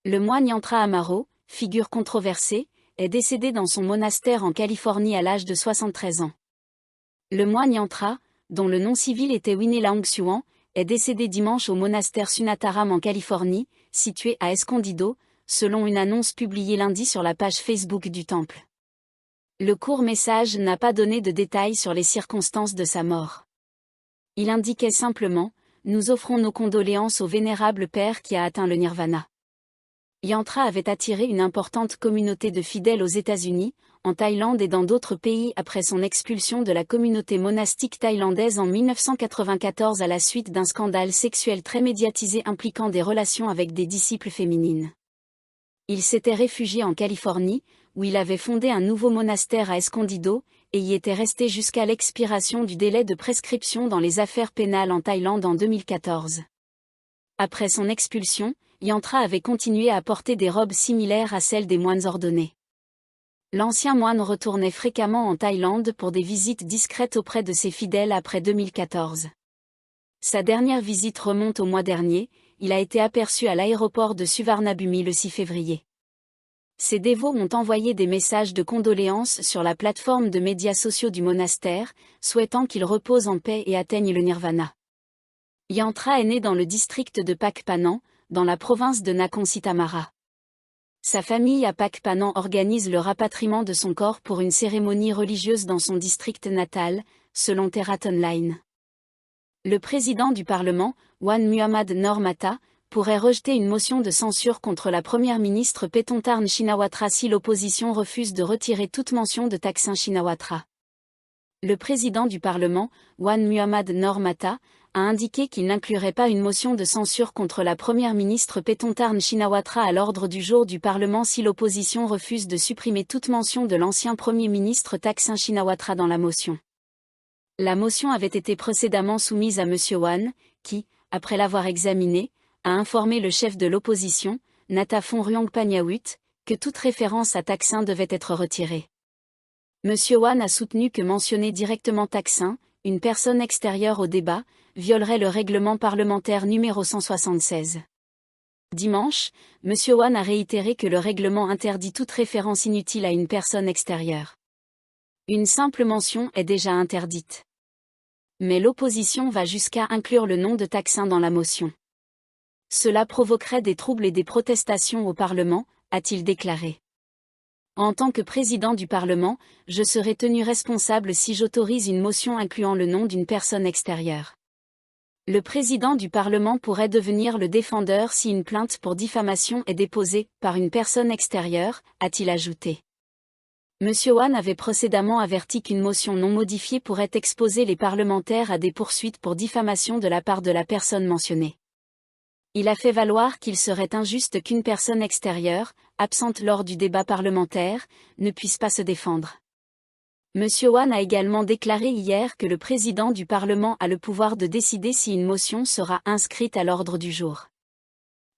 Le moine Yantra Amaro, figure controversée, est décédé dans son monastère en Californie à l'âge de 73 ans. Le moine Yantra, dont le nom civil était Winnelang Xuan, est décédé dimanche au monastère Sunataram en Californie, situé à Escondido, selon une annonce publiée lundi sur la page Facebook du temple. Le court message n'a pas donné de détails sur les circonstances de sa mort. Il indiquait simplement « Nous offrons nos condoléances au vénérable père qui a atteint le nirvana ». Yantra avait attiré une importante communauté de fidèles aux États-Unis, en Thaïlande et dans d'autres pays après son expulsion de la communauté monastique thaïlandaise en 1994 à la suite d'un scandale sexuel très médiatisé impliquant des relations avec des disciples féminines. Il s'était réfugié en Californie, où il avait fondé un nouveau monastère à Escondido, et y était resté jusqu'à l'expiration du délai de prescription dans les affaires pénales en Thaïlande en 2014. Après son expulsion, Yantra avait continué à porter des robes similaires à celles des moines ordonnés. L'ancien moine retournait fréquemment en Thaïlande pour des visites discrètes auprès de ses fidèles après 2014. Sa dernière visite remonte au mois dernier, il a été aperçu à l'aéroport de Suvarnabhumi le 6 février. Ses dévots ont envoyé des messages de condoléances sur la plateforme de médias sociaux du monastère, souhaitant qu'il repose en paix et atteigne le nirvana. Yantra est né dans le district de Pakpanan, dans la province de Nakhon Si Thammarat. Sa famille à Pakpanan organise le rapatriement de son corps pour une cérémonie religieuse dans son district natal, selon Terrat Online. Le président du Parlement, Wan Muhammad Noor Matha, pourrait rejeter une motion de censure contre la première ministre Paetongtarn Shinawatra si l'opposition refuse de retirer toute mention de Thaksin Shinawatra. Le président du Parlement, Wan Muhammad Noor Matha, a indiqué qu'il n'inclurait pas une motion de censure contre la première ministre Paetongtarn Shinawatra à l'ordre du jour du Parlement si l'opposition refuse de supprimer toute mention de l'ancien Premier ministre Thaksin Shinawatra dans la motion. La motion avait été précédemment soumise à M. Wan, qui, après l'avoir examinée, a informé le chef de l'opposition, Natapon Ruangpaniawut, que toute référence à Thaksin devait être retirée. M. Wan a soutenu que mentionner directement Thaksin, une personne extérieure au débat, violerait le règlement parlementaire numéro 176. Dimanche, M. Wan a réitéré que le règlement interdit toute référence inutile à une personne extérieure. Une simple mention est déjà interdite. Mais l'opposition va jusqu'à inclure le nom de Thaksin dans la motion. Cela provoquerait des troubles et des protestations au Parlement, a-t-il déclaré. En tant que président du Parlement, je serai tenu responsable si j'autorise une motion incluant le nom d'une personne extérieure. Le président du Parlement pourrait devenir le défendeur si une plainte pour diffamation est déposée par une personne extérieure, a-t-il ajouté. M. Wan avait précédemment averti qu'une motion non modifiée pourrait exposer les parlementaires à des poursuites pour diffamation de la part de la personne mentionnée. Il a fait valoir qu'il serait injuste qu'une personne extérieure, absente lors du débat parlementaire, ne puisse pas se défendre. M. Wan a également déclaré hier que le président du Parlement a le pouvoir de décider si une motion sera inscrite à l'ordre du jour.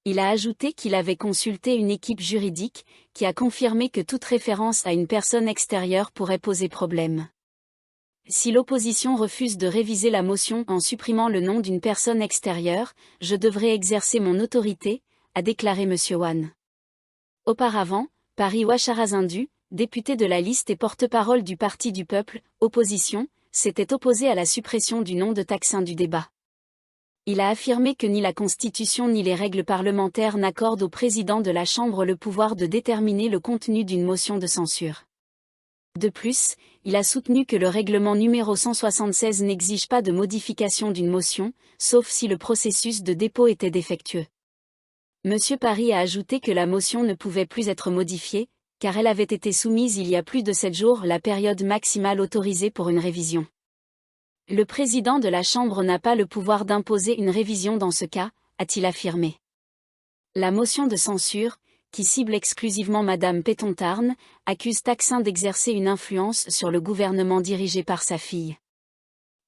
Il a ajouté qu'il avait consulté une équipe juridique, qui a confirmé que toute référence à une personne extérieure pourrait poser problème. Si l'opposition refuse de réviser la motion en supprimant le nom d'une personne extérieure, je devrai exercer mon autorité, a déclaré M. Wan. Auparavant, Pariwa Charazindu, député de la liste et porte-parole du Parti du Peuple, opposition, s'était opposé à la suppression du nom de Thaksin du débat. Il a affirmé que ni la Constitution ni les règles parlementaires n'accordent au président de la Chambre le pouvoir de déterminer le contenu d'une motion de censure. De plus, il a soutenu que le règlement numéro 176 n'exige pas de modification d'une motion, sauf si le processus de dépôt était défectueux. M. Pari a ajouté que la motion ne pouvait plus être modifiée, car elle avait été soumise il y a plus de 7 jours, la période maximale autorisée pour une révision. Le président de la Chambre n'a pas le pouvoir d'imposer une révision dans ce cas, a-t-il affirmé. La motion de censure, qui cible exclusivement Madame Paetongtarn, accuse Thaksin d'exercer une influence sur le gouvernement dirigé par sa fille.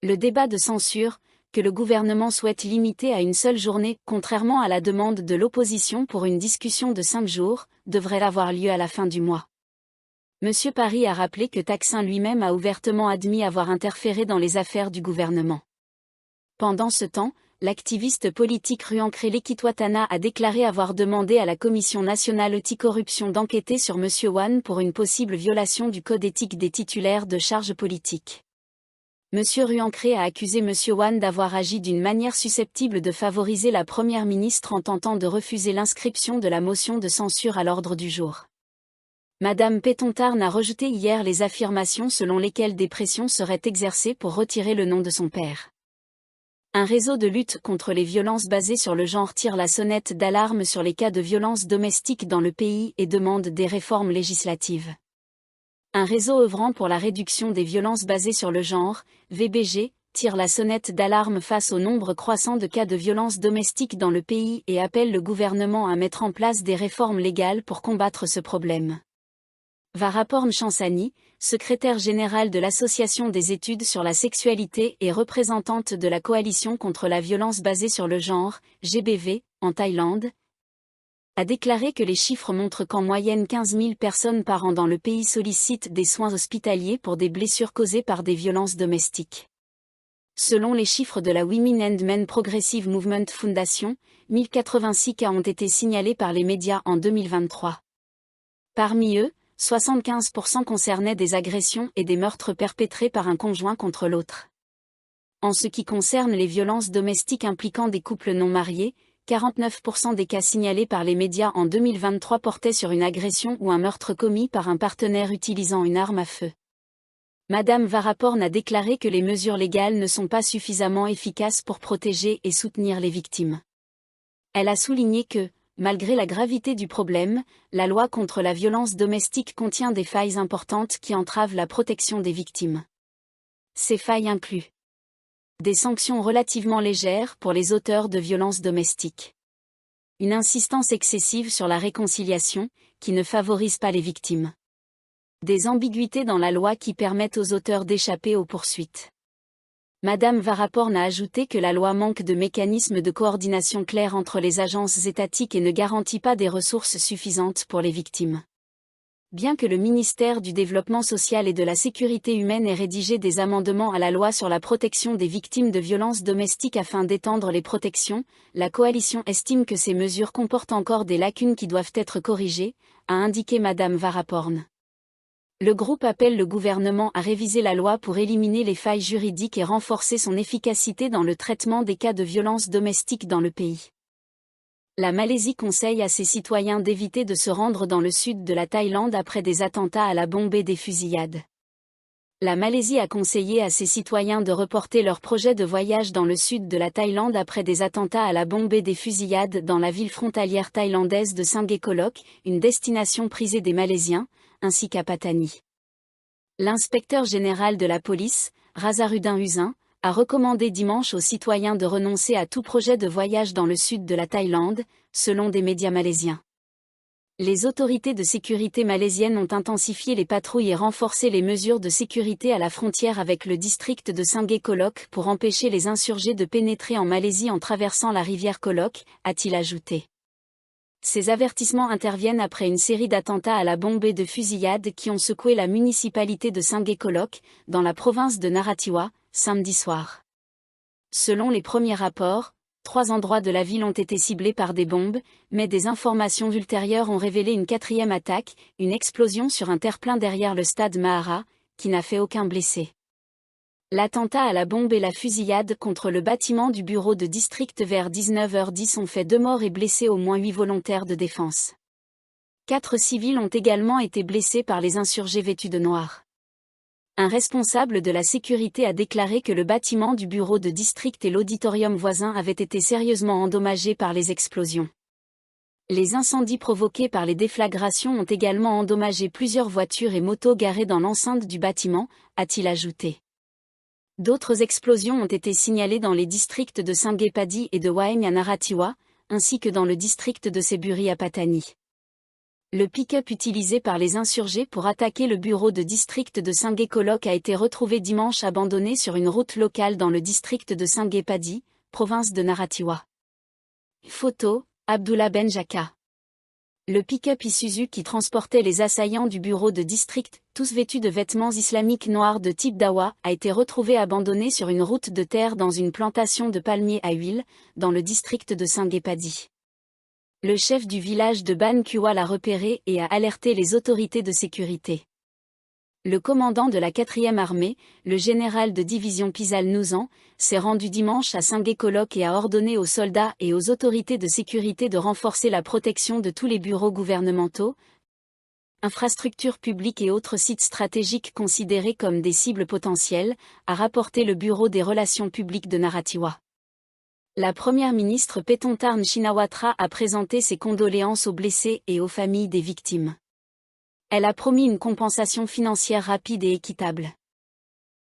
Le débat de censure, que le gouvernement souhaite limiter à une seule journée, contrairement à la demande de l'opposition pour une discussion de 5 jours, devrait avoir lieu à la fin du mois. M. Pari a rappelé que Thaksin lui-même a ouvertement admis avoir interféré dans les affaires du gouvernement. Pendant ce temps, l'activiste politique Ruankre Lekitwatana a déclaré avoir demandé à la Commission nationale anticorruption d'enquêter sur M. Wane pour une possible violation du code éthique des titulaires de charges politiques. M. Ruankre a accusé M. Wane d'avoir agi d'une manière susceptible de favoriser la Première ministre en tentant de refuser l'inscription de la motion de censure à l'ordre du jour. Madame Pétontarn a rejeté hier les affirmations selon lesquelles des pressions seraient exercées pour retirer le nom de son père. Un réseau de lutte contre les violences basées sur le genre tire la sonnette d'alarme sur les cas de violences domestiques dans le pays et demande des réformes législatives. Un réseau œuvrant pour la réduction des violences basées sur le genre, VBG, tire la sonnette d'alarme face au nombre croissant de cas de violences domestiques dans le pays et appelle le gouvernement à mettre en place des réformes légales pour combattre ce problème. Varaporn Chansani, secrétaire générale de l'Association des études sur la sexualité et représentante de la Coalition contre la violence basée sur le genre, GBV, en Thaïlande, a déclaré que les chiffres montrent qu'en moyenne 15 000 personnes par an dans le pays sollicitent des soins hospitaliers pour des blessures causées par des violences domestiques. Selon les chiffres de la Women and Men Progressive Movement Foundation, 1086 cas ont été signalés par les médias en 2023. Parmi eux, 75% concernaient des agressions et des meurtres perpétrés par un conjoint contre l'autre. En ce qui concerne les violences domestiques impliquant des couples non mariés, 49% des cas signalés par les médias en 2023 portaient sur une agression ou un meurtre commis par un partenaire utilisant une arme à feu. Madame Varaporn a déclaré que les mesures légales ne sont pas suffisamment efficaces pour protéger et soutenir les victimes. Elle a souligné que, malgré la gravité du problème, la loi contre la violence domestique contient des failles importantes qui entravent la protection des victimes. Ces failles incluent des sanctions relativement légères pour les auteurs de violences domestiques, une insistance excessive sur la réconciliation, qui ne favorise pas les victimes, des ambiguïtés dans la loi qui permettent aux auteurs d'échapper aux poursuites. Madame Varaporn a ajouté que la loi manque de mécanismes de coordination clairs entre les agences étatiques et ne garantit pas des ressources suffisantes pour les victimes. Bien que le ministère du Développement social et de la Sécurité humaine ait rédigé des amendements à la loi sur la protection des victimes de violences domestiques afin d'étendre les protections, la coalition estime que ces mesures comportent encore des lacunes qui doivent être corrigées, a indiqué Madame Varaporn. Le groupe appelle le gouvernement à réviser la loi pour éliminer les failles juridiques et renforcer son efficacité dans le traitement des cas de violences domestiques dans le pays. La Malaisie conseille à ses citoyens d'éviter de se rendre dans le sud de la Thaïlande après des attentats à la bombe et des fusillades. La Malaisie a conseillé à ses citoyens de reporter leur projet de voyage dans le sud de la Thaïlande après des attentats à la bombe et des fusillades dans la ville frontalière thaïlandaise de Sanggekolok, une destination prisée des Malaisiens, ainsi qu'à Patani. L'inspecteur général de la police, Razarudin Husin, a recommandé dimanche aux citoyens de renoncer à tout projet de voyage dans le sud de la Thaïlande, selon des médias malaisiens. Les autorités de sécurité malaisiennes ont intensifié les patrouilles et renforcé les mesures de sécurité à la frontière avec le district de Sanggekolok pour empêcher les insurgés de pénétrer en Malaisie en traversant la rivière Kolok, a-t-il ajouté. Ces avertissements interviennent après une série d'attentats à la bombe et de fusillades qui ont secoué la municipalité de Sanggekolok, dans la province de Narathiwat, samedi soir. Selon les premiers rapports, 3 endroits de la ville ont été ciblés par des bombes, mais des informations ultérieures ont révélé une 4e attaque, une explosion sur un terre-plein derrière le stade Mahara, qui n'a fait aucun blessé. L'attentat à la bombe et la fusillade contre le bâtiment du bureau de district vers 19h10 ont fait 2 morts et blessé au moins 8 volontaires de défense. 4 civils ont également été blessés par les insurgés vêtus de noir. Un responsable de la sécurité a déclaré que le bâtiment du bureau de district et l'auditorium voisin avaient été sérieusement endommagés par les explosions. Les incendies provoqués par les déflagrations ont également endommagé plusieurs voitures et motos garées dans l'enceinte du bâtiment, a-t-il ajouté. D'autres explosions ont été signalées dans les districts de Sangepadi et de Waeng à Narathiwat, ainsi que dans le district de Seburi à Patani. Le pick-up utilisé par les insurgés pour attaquer le bureau de district de Sanggekolok a été retrouvé dimanche abandonné sur une route locale dans le district de Sangepadi, province de Narathiwat. Photo, Abdullah Ben Jaka. Le pick-up Isuzu qui transportait les assaillants du bureau de district, tous vêtus de vêtements islamiques noirs de type dawa, a été retrouvé abandonné sur une route de terre dans une plantation de palmiers à huile, dans le district de Singepadi. Le chef du village de Ban Kuwa l'a repéré et a alerté les autorités de sécurité. Le commandant de la 4e armée, le général de division Pisal Nouzan, s'est rendu dimanche à Saint-Guécolok et a ordonné aux soldats et aux autorités de sécurité de renforcer la protection de tous les bureaux gouvernementaux, infrastructures publiques et autres sites stratégiques considérés comme des cibles potentielles, a rapporté le Bureau des relations publiques de Narathiwat. La première ministre Paetongtarn Shinawatra a présenté ses condoléances aux blessés et aux familles des victimes. Elle a promis une compensation financière rapide et équitable.